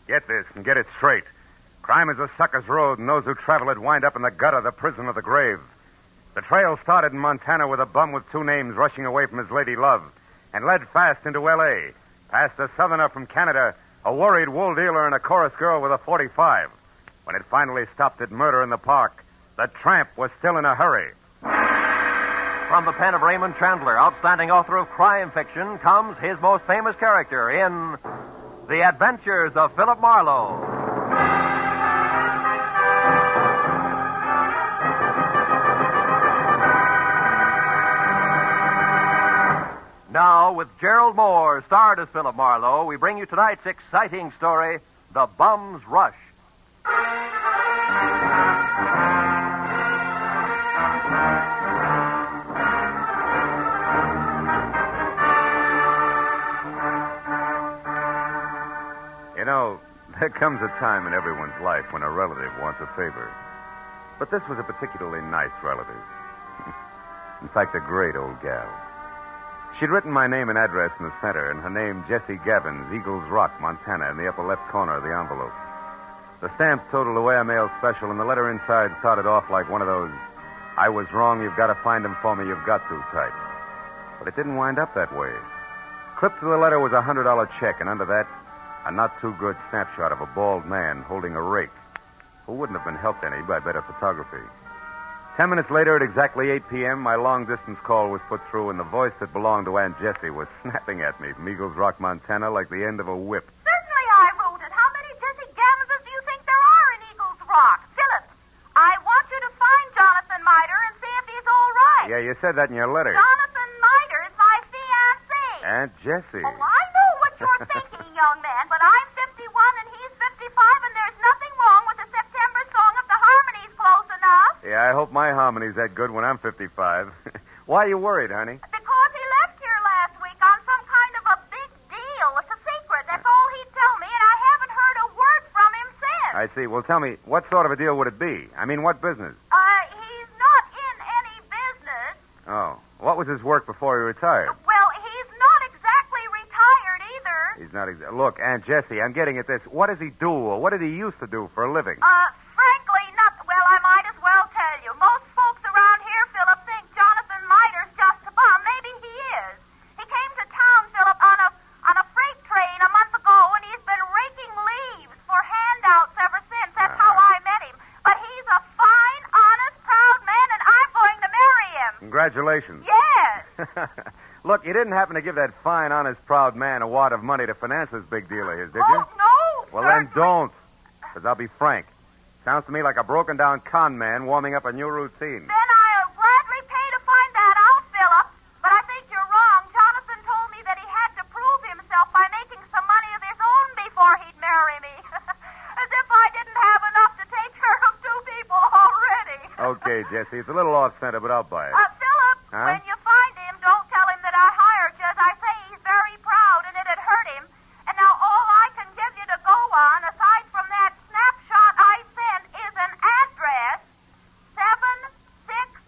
Get this and get it straight. Crime is a sucker's road, and those who travel it wind up in the gutter, the prison, or the grave. The trail started in Montana with a bum with two names rushing away from his lady love, and led fast into L.A., past a southerner from Canada, a worried wool dealer, and a chorus girl with a .45. When it finally stopped at murder in the park, the tramp was still in a hurry. From the pen of Raymond Chandler, outstanding author of crime fiction, comes his most famous character in The Adventures of Philip Marlowe. Now, with Gerald Moore, starred as Philip Marlowe, we bring you tonight's exciting story, The Bum's Rush. You know, there comes a time in everyone's life when a relative wants a favor. But this was a particularly nice relative. In fact, a great old gal. She'd written my name and address in the center, and her name, Jessie Gavins, Eagles Rock, Montana, in the upper left corner of the envelope. The stamp totaled away a mail special, and the letter inside started off like one of those, "I was wrong, you've got to find him for me, you've got to" types. But it didn't wind up that way. Clipped to the letter was a $100 check, and under that, a not-too-good snapshot of a bald man holding a rake, who wouldn't have been helped any by better photography. 10 minutes later, at exactly 8 p.m., my long-distance call was put through, and the voice that belonged to Aunt Jessie was snapping at me from Eagles Rock, Montana, like the end of a whip. Certainly I wrote it. How many Jessie Gavinses do you think there are in Eagles Rock? Philip, I want you to find Jonathan Miter and see if he's all right. Yeah, you said that in your letter. Jonathan Miter is my fiancé. Aunt Jessie. Oh, I know what you're thinking, young man, but I'm 51 and he's 55, and there's nothing wrong with the September song if the harmony's close enough. Yeah, I hope my harmony's that good when I'm 55. Why are you worried, honey? Because he left here last week on some kind of a big deal. It's a secret. That's all he'd tell me, and I haven't heard a word from him since. I see. Well, tell me, what sort of a deal would it be? I mean, what business? He's not in any business. Oh. What was his work before he retired? Well, he's not exactly retired either. He's not Look, Aunt Jessie, I'm getting at this. What does he do, or what did he used to do for a living? Frankly, not... Well, I might as well tell you. Most folks around here, Philip, think Jonathan Miter's just a bum. Maybe he is. He came to town, Philip, on a freight train a month ago, and he's been raking leaves for handouts ever since. That's how I met him. But he's a fine, honest, proud man, and I'm going to marry him. Congratulations. Yes. Look, you didn't happen to give that fine, honest, proud man a wad of money to finance this big deal of his, did you? Oh, no. Well, then don't. Because I'll be frank. Sounds to me like a broken-down con man warming up a new routine. Then I'll gladly pay to find that out, Philip. But I think you're wrong. Jonathan told me that he had to prove himself by making some money of his own before he'd marry me. As if I didn't have enough to take care of two people already. Okay, Jessie, it's a little off-center, but I'll buy it. Philip, Huh? when you find him, don't tell him that I hired you. As I say, he's very proud, and it'd hurt him. And now all I can give you to go on, aside from that snapshot I sent, is an address, 764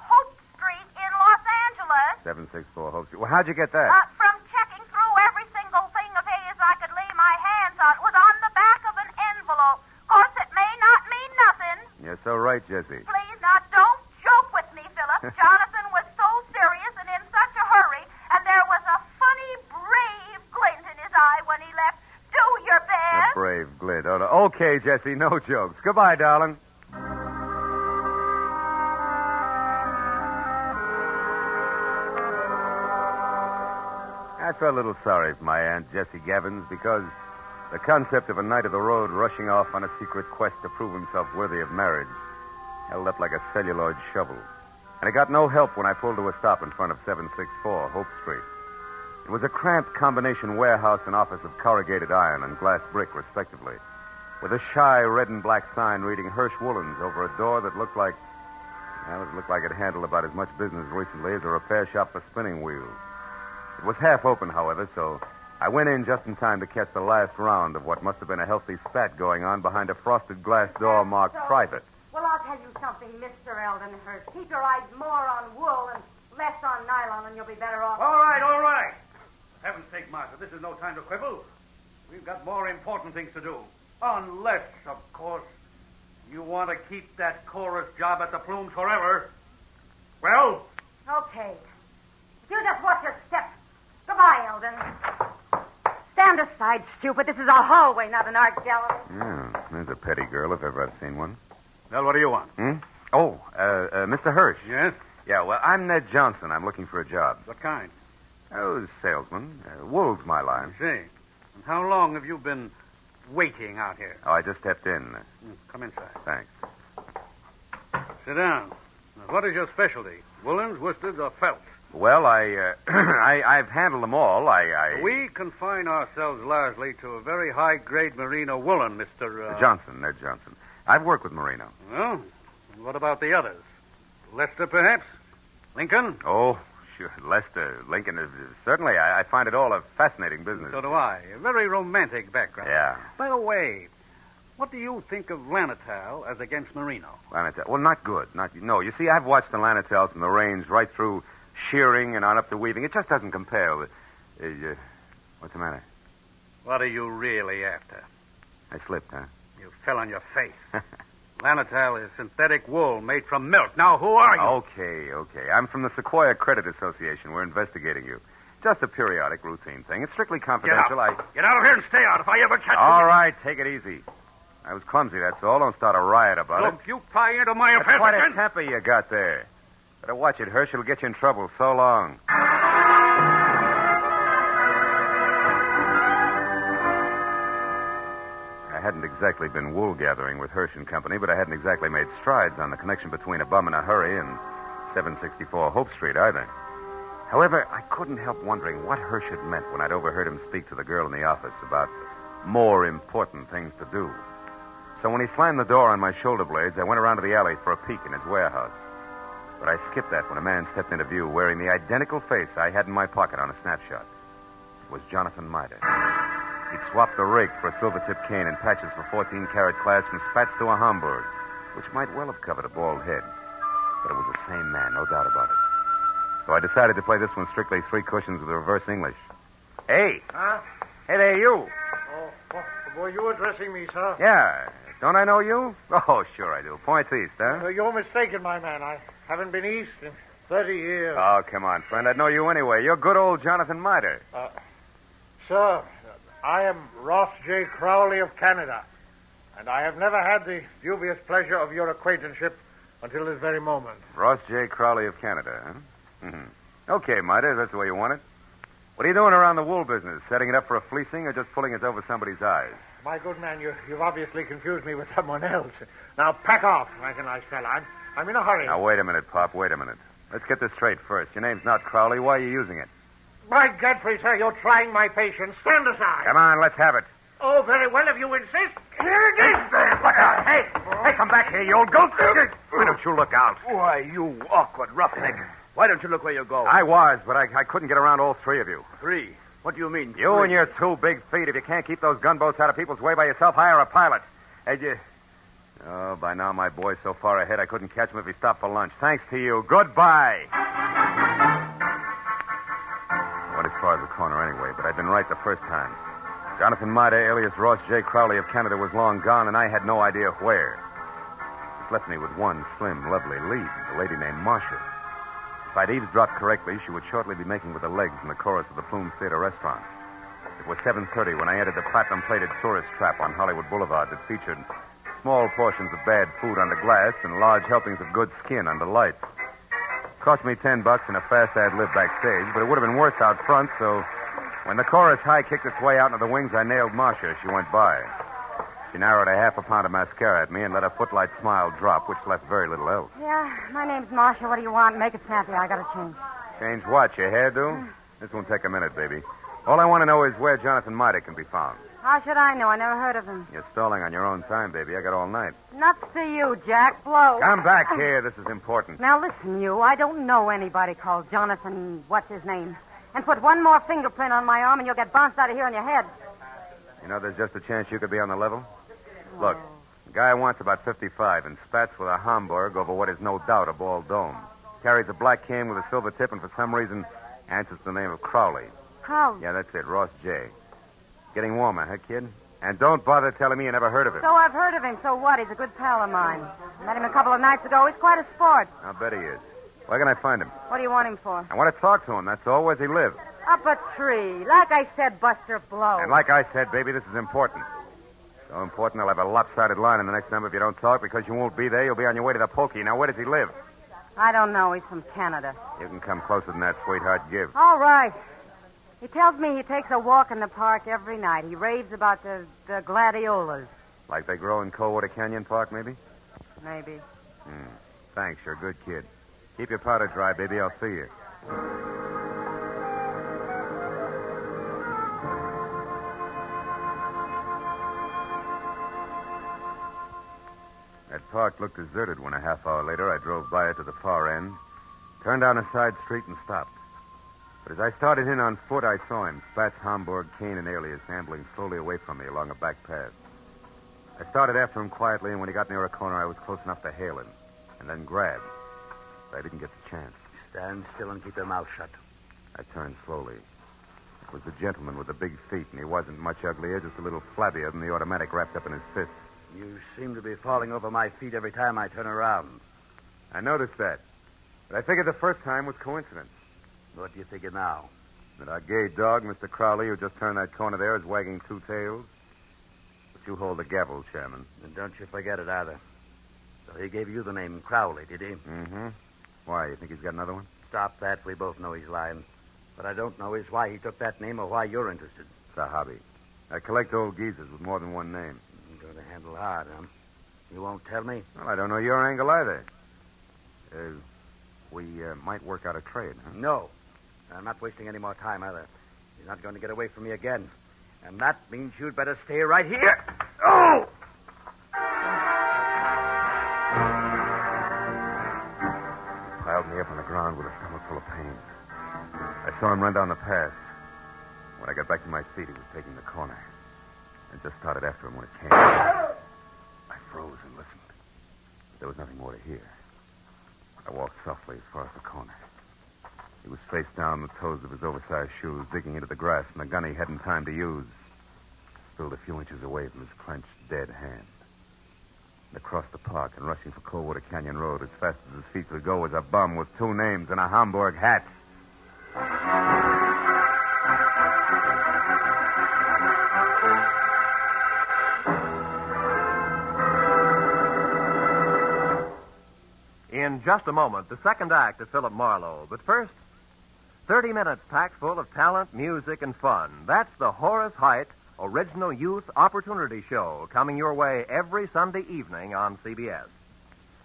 Hope Street in Los Angeles. 764 Hope Street. Well, how'd you get that? From checking through every single thing of his I could lay my hands on. It was on the back of an envelope. Of course, it may not mean nothing. You're so right, Jessie. Please, now, don't joke with me, Philip. Jonathan was so serious and in such a hurry, and there was a funny, brave glint in his eye when he left. Do your A best. brave glint. Oh, no. Okay, Jessie, no jokes. Goodbye, darling. I felt a little sorry for my Aunt Jessie Gavins because the concept of a knight of the road rushing off on a secret quest to prove himself worthy of marriage held up like a celluloid shovel. And I got no help when I pulled to a stop in front of 764 Hope Street. It was a cramped combination warehouse and office of corrugated iron and glass brick, respectively, with a shy red and black sign reading Hirsch Woolens over a door that looked like... Well, it looked like it handled about as much business recently as a repair shop for spinning wheels. It was half open, however, so I went in just in time to catch the last round of what must have been a healthy spat going on behind a frosted glass door marked private. Well, I'll tell you something, Mr. Eldenhurst. Keep your eyes more on wool and less on nylon, and you'll be better off. All right. For heaven's sake, Martha, this is no time to quibble. We've got more important things to do. Unless, of course, you want to keep that chorus job at the Plumes forever. Well? Okay. You just watch your step. Goodbye, Eldon. Stand aside, stupid. This is a hallway, not an art gallery. Yeah, there's a petty girl if ever I've seen one. Well, what do you want? Oh, Mr. Hirsch. Yes? Yeah, well, I'm Ned Johnson. I'm looking for a job. What kind? Oh, salesman. Wool's my line. I see. And how long have you been waiting out here? Oh, I just stepped in. Come inside. Thanks. Sit down. Now, what is your specialty? Woolens, worsteds, or felts? Well, I've handled them all. We confine ourselves largely to a very high-grade merino woolen, Mr. Johnson, Ned Johnson. I've worked with merino. Well, and what about the others? Lester, perhaps? Lincoln? Oh, sure. Lester, Lincoln. Certainly, I find it all a fascinating business. So do I. A very romantic background. Yeah. By the way, what do you think of Lanatal as against merino? Lanatal. Well, not good. No, you see, I've watched the Lanatals from the range right through shearing and on up to weaving. It just doesn't compare with... what's the matter? What are you really after? I slipped, huh? You fell on your face. Lanatal is synthetic wool made from milk. Now, who are you? Okay. I'm from the Sequoia Credit Association. We're investigating you. Just a periodic, routine thing. It's strictly confidential. Get out of here and stay out if I ever catch you. All right, take it easy. I was clumsy, that's all. Don't start a riot about it. Look, you pry into my That's affairs quite a again. temper you got there. Better watch it, Hirsch. It'll get you in trouble. So long. I hadn't exactly been wool gathering with Hirsch and Company, but I hadn't exactly made strides on the connection between A Bum in a Hurry and 764 Hope Street either. However, I couldn't help wondering what Hirsch had meant when I'd overheard him speak to the girl in the office about more important things to do. So when he slammed the door on my shoulder blades, I went around to the alley for a peek in his warehouse. But I skipped that when a man stepped into view wearing the identical face I had in my pocket on a snapshot. It was Jonathan Mitre. He'd swapped the rake for a silver-tipped cane and patches for 14-carat class from spats to a Hamburg, which might well have covered a bald head. But it was the same man, no doubt about it. So I decided to play this one strictly three cushions with reverse English. Hey. Huh? Hey there, you. Oh, were you addressing me, sir? Yeah. Don't I know you? Oh, sure I do. Points east, huh? You're mistaken, my man. I haven't been east in 30 years. Oh, come on, friend. I'd know you anyway. You're good old Jonathan Mitre. Sir, I am Ross J. Crowley of Canada, and I have never had the dubious pleasure of your acquaintanceship until this very moment. Ross J. Crowley of Canada, huh? Mm-hmm. Okay, Mitre, that's the way you want it. What are you doing around the wool business? Setting it up for a fleecing or just pulling it over somebody's eyes? My good man, you've obviously confused me with someone else. Now, pack off, like a nice fella. I'm in a hurry. Now, wait a minute, Pop. Wait a minute. Let's get this straight first. Your name's not Crowley. Why are you using it? By Godfrey, sir, you're trying my patience. Stand aside. Come on, let's have it. Oh, very well, if you insist. Here it is. Look out. Hey, come back here, you old goat. Why don't you look out? Why, you awkward roughneck. Why don't you look where you're going? I was, but I couldn't get around all three of you. Three? What do you mean? You and your two big feet. If you can't keep those gunboats out of people's way by yourself, hire a pilot. Hey, Oh, by now my boy's so far ahead I couldn't catch him if he stopped for lunch. Thanks to you. Goodbye. I went as far as the corner anyway, but I'd been right the first time. Jonathan Mitre, alias Ross J. Crowley of Canada, was long gone, and I had no idea where. This left me with one slim, lovely lead, a lady named Marcia. If I'd eavesdropped correctly, she would shortly be making with the legs in the chorus of the Plumes Theater restaurant. It was 7:30 when I entered the platinum-plated tourist trap on Hollywood Boulevard that featured small portions of bad food under glass and large helpings of good skin under lights. Cost me $10 and a fast ad-lib backstage, but it would have been worse out front, so when the chorus high kicked its way out into the wings, I nailed Marcia as she went by. She narrowed a half a pound of mascara at me and let a footlight smile drop, which left very little else. Yeah, my name's Marcia. What do you want? Make it snappy. I gotta change. Change what? Your hairdo? This won't take a minute, baby. All I want to know is where Jonathan Mitre can be found. How should I know? I never heard of him. You're stalling on your own time, baby. I got all night. Nuts to you, Jack. Blow. Come back here. This is important. Now listen, you. I don't know anybody called Jonathan, what's his name? And put one more fingerprint on my arm and you'll get bounced out of here on your head. You know, there's just a chance you could be on the level. Look, the guy wants about 55 and spats with a Hamburg over what is no doubt a bald dome. Carries a black cane with a silver tip and for some reason answers the name of Crowley. Crowley? Yeah, that's it, Ross J. Getting warmer, huh, kid? And don't bother telling me you never heard of him. So I've heard of him. So what? He's a good pal of mine. Met him a couple of nights ago. He's quite a sport. I'll bet he is. Where can I find him? What do you want him for? I want to talk to him, that's all. Where's he live? Up a tree. Like I said, Buster Blow. And like I said, baby, this is important. So important, I'll have a lopsided line in the next number if you don't talk, because you won't be there. You'll be on your way to the pokey. Now, where does he live? I don't know. He's from Canada. You can come closer than that, sweetheart. Give. All right. He tells me he takes a walk in the park every night. He raves about the gladiolas. Like they grow in Coldwater Canyon Park, maybe? Maybe. Thanks, you're a good kid. Keep your powder dry, baby. I'll see you. That park looked deserted when a half hour later I drove by it to the far end, turned down a side street, and stopped. But as I started in on foot, I saw him, Spats, Homburg, Kane, and Alias, ambling slowly away from me along a back path. I started after him quietly, and when he got near a corner, I was close enough to hail him, and then grab. But I didn't get the chance. Stand still and keep your mouth shut. I turned slowly. It was the gentleman with the big feet, and he wasn't much uglier, just a little flabbier than the automatic wrapped up in his fist. You seem to be falling over my feet every time I turn around. I noticed that. But I figured the first time was coincidence. What do you figure now? That our gay dog, Mr. Crowley, who just turned that corner there, is wagging two tails. But you hold the gavel, Chairman. And don't you forget it either. So he gave you the name Crowley, did he? Mm-hmm. Why, you think he's got another one? Stop that. We both know he's lying. What I don't know is why he took that name or why you're interested. It's a hobby. I collect old geezers with more than one name. You're going to handle hard, huh? You won't tell me? Well, I don't know your angle either. We might work out a trade, huh? No. I'm not wasting any more time either. You're not going to get away from me again. And that means you'd better stay right here. Oh! He piled me up on the ground with a stomach full of pain. I saw him run down the path. When I got back to my feet, he was taking the corner. I just started after him when it came. I froze and listened. But there was nothing more to hear. I walked softly as far as the corner. He was face down, the toes of his oversized shoes digging into the grass, and the gun he hadn't time to use spilled a few inches away from his clenched, dead hand. And across the park and rushing for Coldwater Canyon Road as fast as his feet could go was a bum with two names and a Homburg hat. In just a moment, the second act of Philip Marlowe. But first, 30 minutes packed full of talent, music, and fun. That's the Horace Heidt Original Youth Opportunity Show, coming your way every Sunday evening on CBS.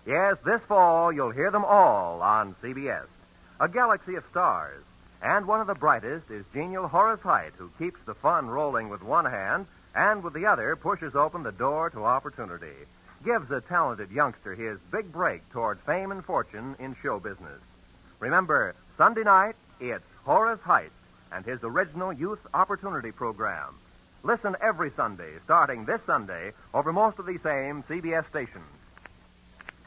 Yes, this fall, you'll hear them all on CBS. A galaxy of stars. And one of the brightest is genial Horace Heidt, who keeps the fun rolling with one hand and with the other pushes open the door to opportunity. Gives a talented youngster his big break toward fame and fortune in show business. Remember, Sunday night, it's Horace Heidt and his original Youth Opportunity Program. Listen every Sunday, starting this Sunday, over most of these same CBS stations.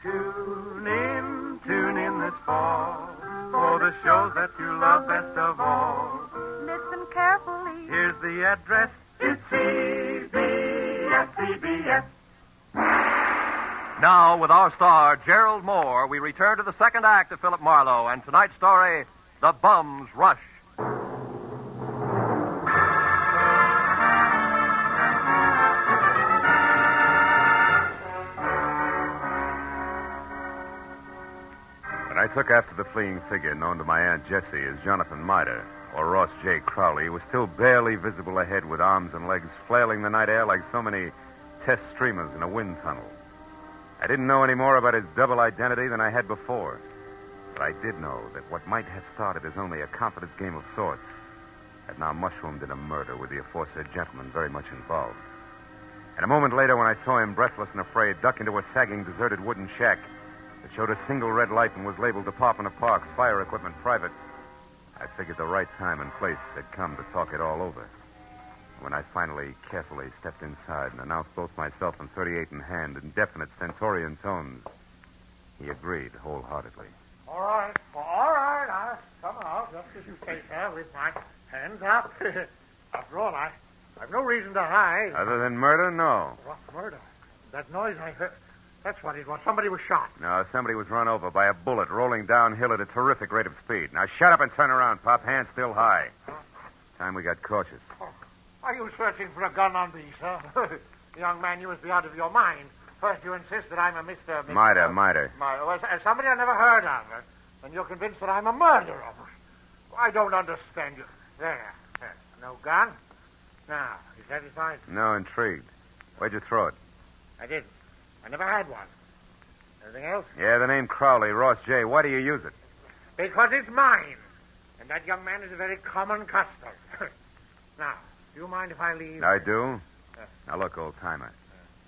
Tune in this fall for the shows that you love best of all. Listen carefully. Here's the address. It's CBS. Now, with our star, Gerald Moore, we return to the second act of Philip Marlowe and tonight's story, The Bum's Rush. When I took after the fleeing figure known to my Aunt Jessie as Jonathan Mitre, or Ross J. Crowley, was still barely visible ahead with arms and legs flailing the night air like so many test streamers in a wind tunnel. I didn't know any more about his double identity than I had before. But I did know that what might have started as only a confidence game of sorts had now mushroomed in a murder with the aforesaid gentleman very much involved. And a moment later, when I saw him, breathless and afraid, duck into a sagging, deserted wooden shack that showed a single red light and was labeled Department of Parks, Fire Equipment Private, I figured the right time and place had come to talk it all over. When I finally carefully stepped inside and announced both myself and 38 in hand in definite stentorian tones, he agreed wholeheartedly. All right. I'll come out just as you say, sir, with my hands up. After all, I I've no reason to hide. Other than murder, no. What murder? That noise I heard. That's what it was. Somebody was shot. No, somebody was run over by a bullet rolling downhill at a terrific rate of speed. Now shut up and turn around, Pop. Hands still high. Time we got cautious. Oh, are you searching for a gun on me, sir? Young man, you must be out of your mind. First you insist that I'm a Mr. Miter. Well, somebody I never heard of. And you're convinced that I'm a murderer. I don't understand you. There. No gun? Now, you satisfied? No, intrigued. Where'd you throw it? I didn't. I never had one. Anything else? Yeah, the name Crowley, Ross J. Why do you use it? Because it's mine. And that young man is a very common custom. Now, do you mind if I leave? I do. Now, look, old-timer.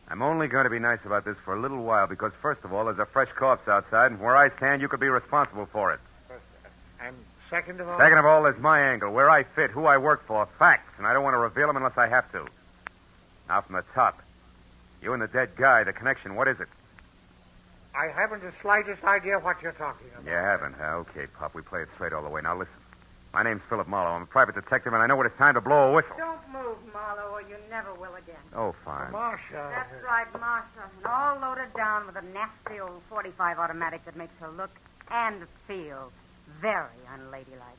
I'm only going to be nice about this for a little while because, first of all, there's a fresh corpse outside, and where I stand, you could be responsible for it. And second of all? Second of all, there's my angle, where I fit, who I work for, facts, and I don't want to reveal them unless I have to. Now, from the top. You and the dead guy, the connection, what is it? I haven't the slightest idea what you're talking about. You haven't, huh? Okay, Pop, we play it straight all the way. Now, listen. My name's Philip Marlowe. I'm a private detective, and I know when it's time to blow a whistle. Don't move, Marlowe, or you never will again. Oh, fine. Marcia. That's right, Marcia. And all loaded down with a nasty old .45 automatic that makes her look and feel very unladylike.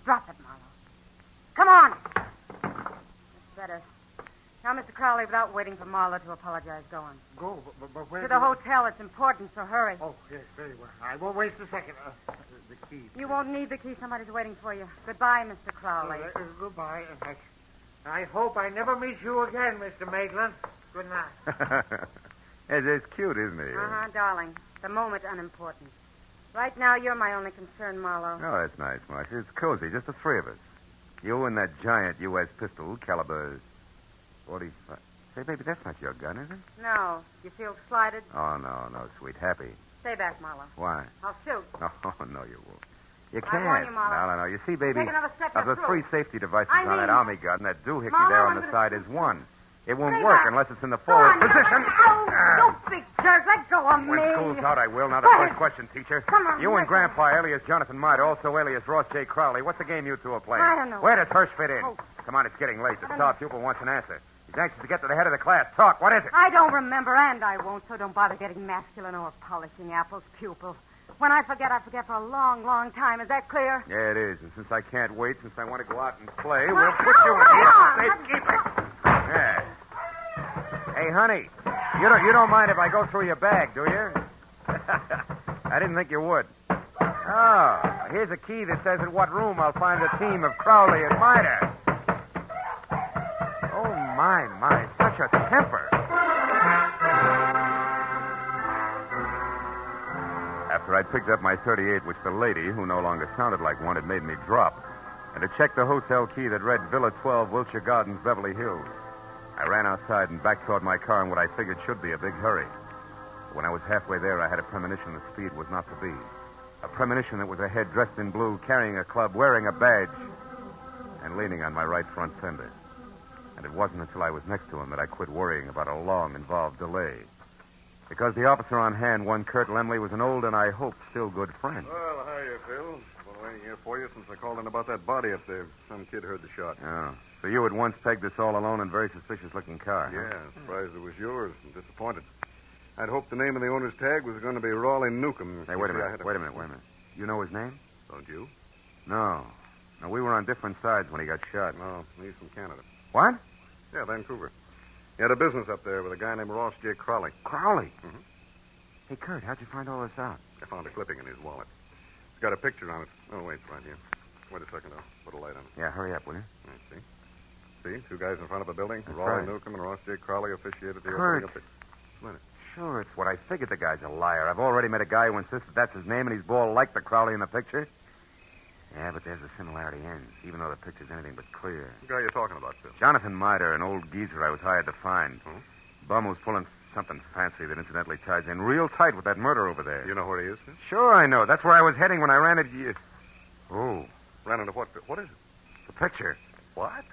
Drop it, Marlowe. Come on. It's better. Now, Mr. Crowley, without waiting for Marlowe to apologize, go on. Go, but where To the hotel. It's important, so hurry. Oh, yes, very well. I won't waste a second. The key. You won't need the key. Somebody's waiting for you. Goodbye, Mr. Crowley. Goodbye. And I hope I never meet you again, Mr. Maitland. Good night. It's cute, isn't he? Uh-huh, darling. The moment unimportant. Right now, you're my only concern, Marlowe. Oh, that's nice, Marcia. It's cozy, just the three of us. You and that giant U.S. pistol, caliber 45. Say, baby, that's not your gun, is it? No. You feel slighted? Oh, no, sweet. Happy. Stay back, Marlowe. Why? I'll shoot. Oh, no, you won't. You I can't. warn you, Marlowe. No. You see, baby, Take another step, of you're the through. 3 safety devices I on mean- that Army gun, that doohickey Marlowe, there on I'm the gonna- side is one. It won't Stay work back. unless it's in the Go forward on, position. You big jerk. Let go of me. When school's out, I will. Now, the Go first ahead. question, teacher. Come on, You and let go. Grandpa, alias Jonathan Miter, also alias Ross J. Crowley. What's the game you two are playing? I don't know. Where does Hirsch fit in? Oh. Come on, it's getting late. The I don't star know. pupil wants an answer. He's anxious to get to the head of the class. Talk. What is it? I don't remember, and I won't, so don't bother getting masculine or polishing apples, pupil. When I forget for a long, long time. Is that clear? Yeah, it is. And since I can't wait, since I want to go out and play, Well, we'll put you in hold here on. for safekeeping. Yeah. Hey, honey, you don't mind if I go through your bag, do you? I didn't think you would. Oh, here's a key that says in what room I'll find the team of Crowley and Miter. Oh, my, such a temper. After I'd picked up my .38, which the lady, who no longer sounded like one, had made me drop, and had checked the hotel key that read Villa 12, Wilshire Gardens, Beverly Hills, I ran outside and back toward my car in what I figured should be a big hurry. But when I was halfway there, I had a premonition that speed was not to be. A premonition that was a head dressed in blue, carrying a club, wearing a badge, and leaning on my right front fender. And it wasn't until I was next to him that I quit worrying about a long, involved delay. Because the officer on hand, one Kurt Lemley, was an old and, I hope, still good friend. Well, hiya, Phil. Been waiting here for you since I called in about that body up there. Some kid heard the shot. Oh, so you had once pegged this all-alone and very suspicious-looking car, huh? Yeah, surprised it was yours and disappointed. I'd hoped the name of the owner's tag was going to be Raleigh Newcomb. Hey, wait a You see, I minute. had Wait a minute. You know his name? Don't you? No. No, we were on different sides when he got shot. No, he's from Canada. What? Yeah, Vancouver. He had a business up there with a guy named Ross J. Crowley. Crowley? Mhm. Hey, Kurt, how'd you find all this out? I found a clipping in his wallet. It's got a picture on it. Oh, wait, it's right here. Wait a second, I'll put a light on it. Yeah, hurry up, will you? I see. See, 2 guys in front of a building. That's Raleigh right. Newcomb and Ross J. Crowley officiated the Kurt. opening of the... Sure, it's what I figured. The guy's a liar. I've already met a guy who insists that's his name, and he's bald like the Crowley in the picture. Yeah, but there's a similarity ends, even though the picture's anything but clear. What guy are you talking about, Phil? Jonathan Miter, an old geezer I was hired to find. Hmm? Bum who's pulling something fancy that incidentally ties in real tight with that murder over there. You know where he is, Phil? Sure, I know. That's where I was heading when I ran into you. Oh, Ran into what, Phil? What is it? the picture. What?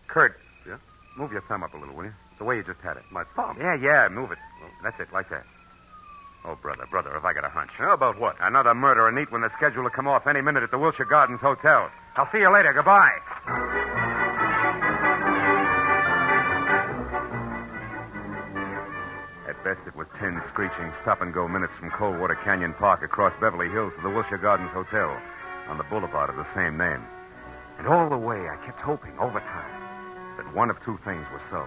Kurt. Yeah? Move your thumb up a little, will you? The way you just had it. My thumb? Yeah, move it. That's it, like that. Oh, brother, if I got a hunch. How about what? Another murder, a neat one that's scheduled to come off any minute at the Wilshire Gardens Hotel. I'll see you later. Goodbye. best, it was 10 screeching stop-and-go minutes from Coldwater Canyon Park across Beverly Hills to the Wilshire Gardens Hotel on the boulevard of the same name. And all the way, I kept hoping, over time, that one of two things was so.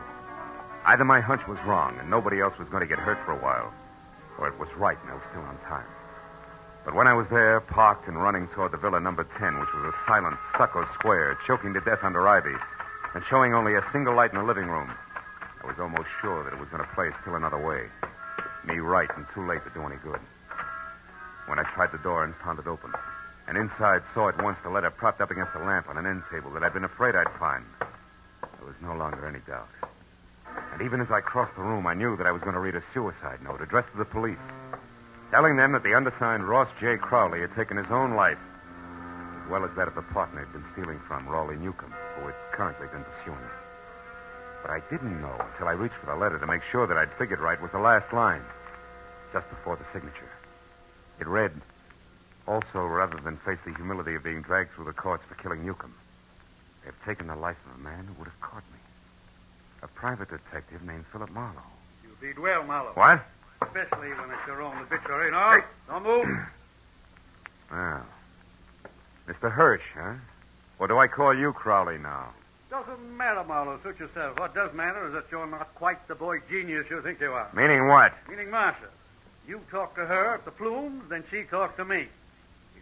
Either my hunch was wrong and nobody else was going to get hurt for a while, or it was right and I was still on time. But when I was there, parked and running toward the Villa number 10, which was a silent stucco square, choking to death under ivy, and showing only a single light in the living room, I was almost sure that it was going to play still another way. Me right and too late to do any good. When I tried the door and found it open, and inside saw at once the letter propped up against the lamp on an end table that I'd been afraid I'd find, there was no longer any doubt. And even as I crossed the room, I knew that I was going to read a suicide note addressed to the police, telling them that the undersigned Ross J. Crowley had taken his own life, as well as that of the partner he'd been stealing from, Raleigh Newcomb, who had currently been pursuing him. But I didn't know until I reached for the letter to make sure that I'd figured right was the last line, just before the signature. It read, "Also, rather than face the humility of being dragged through the courts for killing Newcomb, they've taken the life of a man who would have caught me. A private detective named Philip Marlowe." You did well, Marlowe. What? Especially when it's your own obituary. No, don't move. Well, Mr. Hirsch, huh? Or do I call you Crowley now? Doesn't matter, Marlowe. Suit yourself. What does matter is that you're not quite the boy genius you think you are. Meaning what? Meaning Marcia. You talk to her at the Plumes, then she talks to me.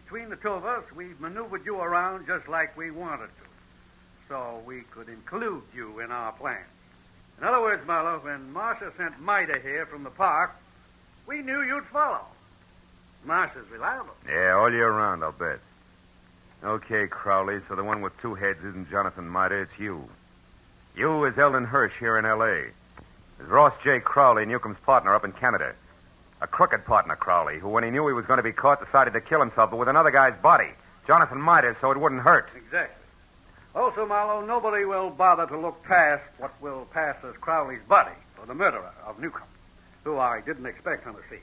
Between the two of us, we've maneuvered you around just like we wanted to, so we could include you in our plan. In other words, Marlowe, when Marcia sent Mida here from the park, we knew you'd follow. Marcia's reliable. Yeah, all year round, I'll bet. Okay, Crowley, so the one with two heads isn't Jonathan Mida, it's you. You is Eldon Hirsch here in L.A. Is Ross J. Crowley, Newcomb's partner up in Canada. A crooked partner, Crowley, who, when he knew he was going to be caught, decided to kill himself, but with another guy's body, Jonathan Mida, so it wouldn't hurt. Exactly. Also, Marlowe, nobody will bother to look past what will pass as Crowley's buddy, or the murderer of Newcomb, who I didn't expect on the scene.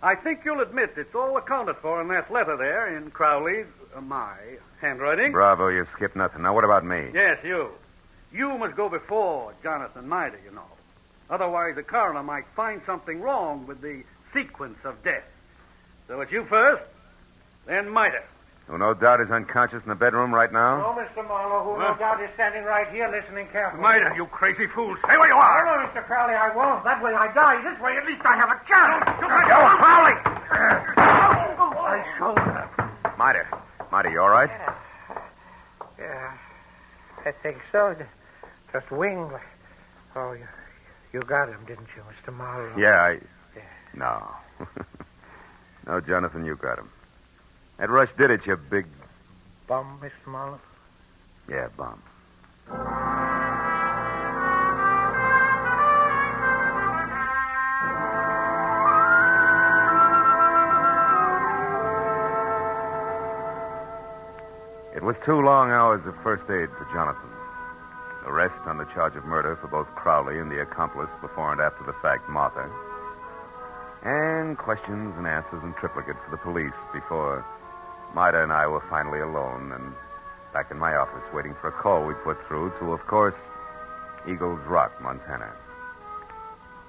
I think you'll admit it's all accounted for in that letter there in Crowley's, my handwriting. Bravo, you've skipped nothing. Now, what about me? Yes, you. You must go before Jonathan Mida, you know. Otherwise, the coroner might find something wrong with the sequence of death. So it's you first, then Mida. Who no doubt is unconscious in the bedroom right now? No, Mr. Marlowe, who no doubt is standing right here listening carefully. Mida, you crazy fool. Stay where you are. No, Mr. Crowley, I won't. That way I die. This way, at least I have a chance. Crowley! My shoulder. Mida, you all right? Yeah, I think so. Just wing. Oh, you got him, didn't you, Mr. Marlowe? Yeah. No. No, Jonathan, you got him. That rush did it, you big... Bum, Mr. Marlowe? Yeah, bum. It was 2 long hours of first aid for Jonathan. Arrest on the charge of murder for both Crowley and the accomplice before and after the fact, Martha. And questions and answers in triplicate for the police before Mida and I were finally alone and back in my office waiting for a call we put through to, of course, Eagles Rock, Montana.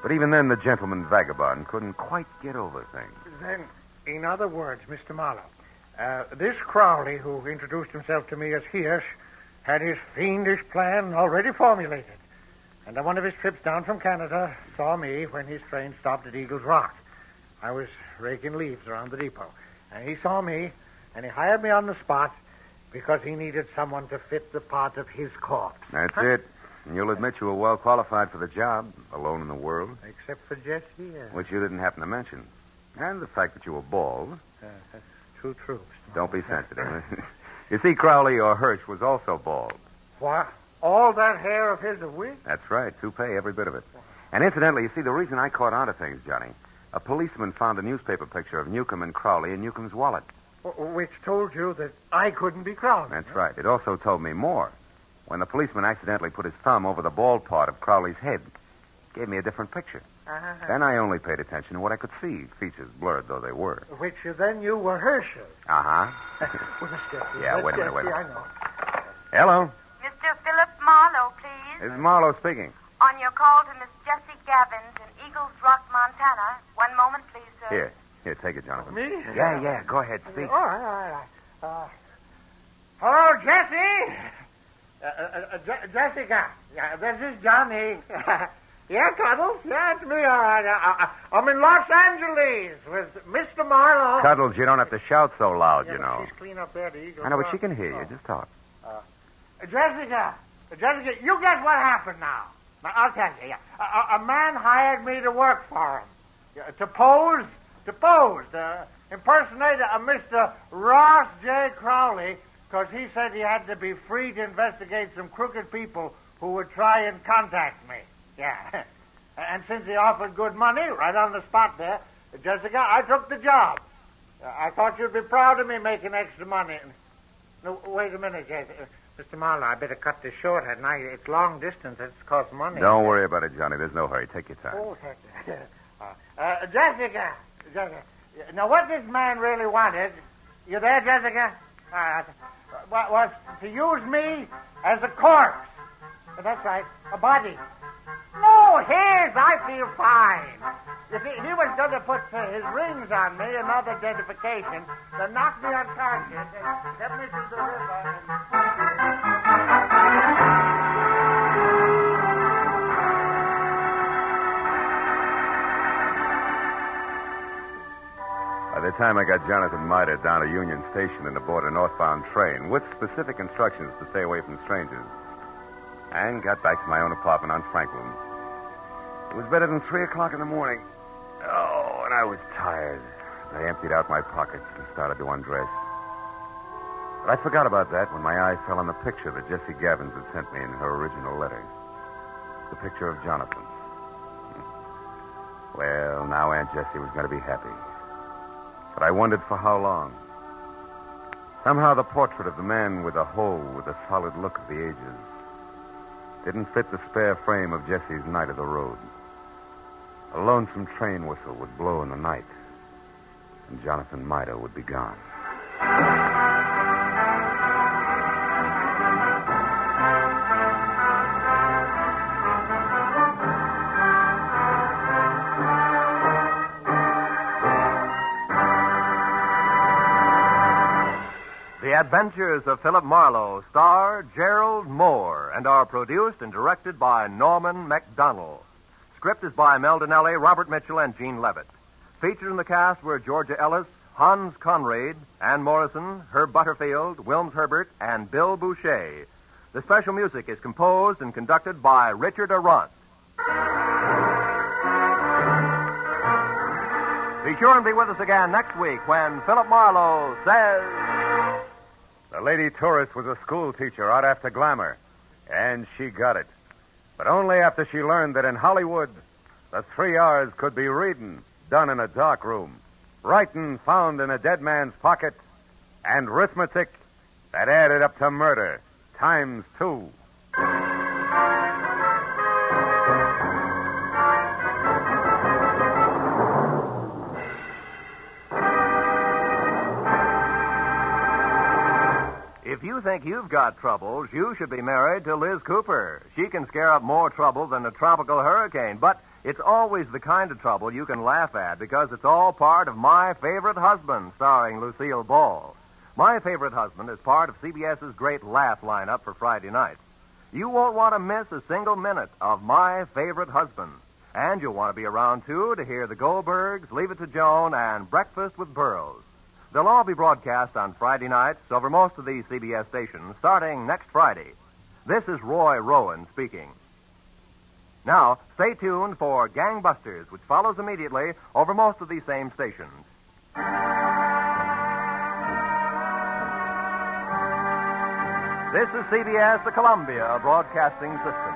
But even then, the gentleman vagabond couldn't quite get over things. Then, in other words, Mr. Marlowe, this Crowley, who introduced himself to me as Hirsch, had his fiendish plan already formulated. And on one of his trips down from Canada, saw me when his train stopped at Eagles Rock. I was raking leaves around the depot. And he saw me, and he hired me on the spot because he needed someone to fit the part of his corpse. That's it. And you'll admit you were well qualified for the job, alone in the world. Except for Jesse, Which you didn't happen to mention. And the fact that you were bald. That's true, Mr. Don't be sensitive. You see, Crowley, or Hirsch, was also bald. What? All that hair of his a wig? That's right. Toupee, every bit of it. And incidentally, you see, the reason I caught on to things, Johnny, a policeman found a newspaper picture of Newcomb and Crowley in Newcomb's wallet. Which told you that I couldn't be Crowley. That's right. It also told me more. When the policeman accidentally put his thumb over the bald part of Crowley's head, it gave me a different picture. Then I only paid attention to what I could see, features blurred though they were. Which then you were Herschel. Uh-huh. Well, Miss Jessie. Yeah, wait a minute. I know. Hello. Mr. Philip Marlowe, please. This is Marlowe speaking. On your call to Miss Jessie Gavins in Eagles Rock, Montana. One moment, please, sir. Here, take it, Jonathan. Me? Yeah, go ahead, speak. All right. Hello, Jessie. Jessica. Yeah, this is Johnny. Yeah, Cuddles. Yeah, it's me, all right. I'm in Los Angeles with Mr. Marlowe. Cuddles, you don't have to shout so loud, you know. She's clean up there, the Eagles. I know, but she can hear you. Just talk. Jessica, you guess what happened now? I'll tell you. Yeah. A man hired me to work for him. To pose, impersonate a Mr. Ross J. Crowley, because he said he had to be free to investigate some crooked people who would try and contact me. Yeah. And since he offered good money right on the spot there, Jessica, I took the job. I thought you'd be proud of me making extra money. No, wait a minute, Jessica. Mr. Marlowe, I better cut this short, hadn't I? It's long distance. It's cost money. Don't worry about it, Johnny. There's no hurry. Take your time. Oh, Jessica. Now, what this man really wanted, you there, Jessica? Was to use me as a corpse. That's right, a body. No, I feel fine. You see, he was going to put his rings on me, another identification, to knock me unconscious and get me to the river. By the time I got Jonathan Miter down to Union Station and aboard a northbound train with specific instructions to stay away from strangers, and got back to my own apartment on Franklin, it was better than 3 o'clock in the morning. Oh, and I was tired. I emptied out my pockets and started to undress. But I forgot about that when my eye fell on the picture that Jessie Gavins had sent me in her original letter. The picture of Jonathan. Well, now Aunt Jessie was going to be happy. But I wondered for how long. Somehow the portrait of the man with the hole with the solid look of the ages didn't fit the spare frame of Jessie's night of the road. A lonesome train whistle would blow in the night, and Jonathan Miter would be gone. The Adventures of Philip Marlowe star Gerald Moore and are produced and directed by Norman MacDonald. Script is by Mel Donnelly, Robert Mitchell, and Gene Levitt. Featured in the cast were Georgia Ellis, Hans Conrad, Ann Morrison, Herb Butterfield, Wilms Herbert, and Bill Boucher. The special music is composed and conducted by Richard Arant. Be sure and be with us again next week when Philip Marlowe says... The lady tourist was a school teacher out after glamour, and she got it. But only after she learned that in Hollywood, the 3 R's could be reading, done in a dark room, writing found in a dead man's pocket, and arithmetic that added up to murder, times 2. If you think you've got troubles, you should be married to Liz Cooper. She can scare up more trouble than a tropical hurricane, but it's always the kind of trouble you can laugh at because it's all part of My Favorite Husband, starring Lucille Ball. My Favorite Husband is part of CBS's great laugh lineup for Friday nights. You won't want to miss a single minute of My Favorite Husband. And you'll want to be around, too, to hear the Goldbergs, Leave It to Joan, and Breakfast with Burroughs. They'll all be broadcast on Friday nights over most of these CBS stations starting next Friday. This is Roy Rowan speaking. Now, stay tuned for Gangbusters, which follows immediately over most of these same stations. This is CBS, the Columbia Broadcasting System.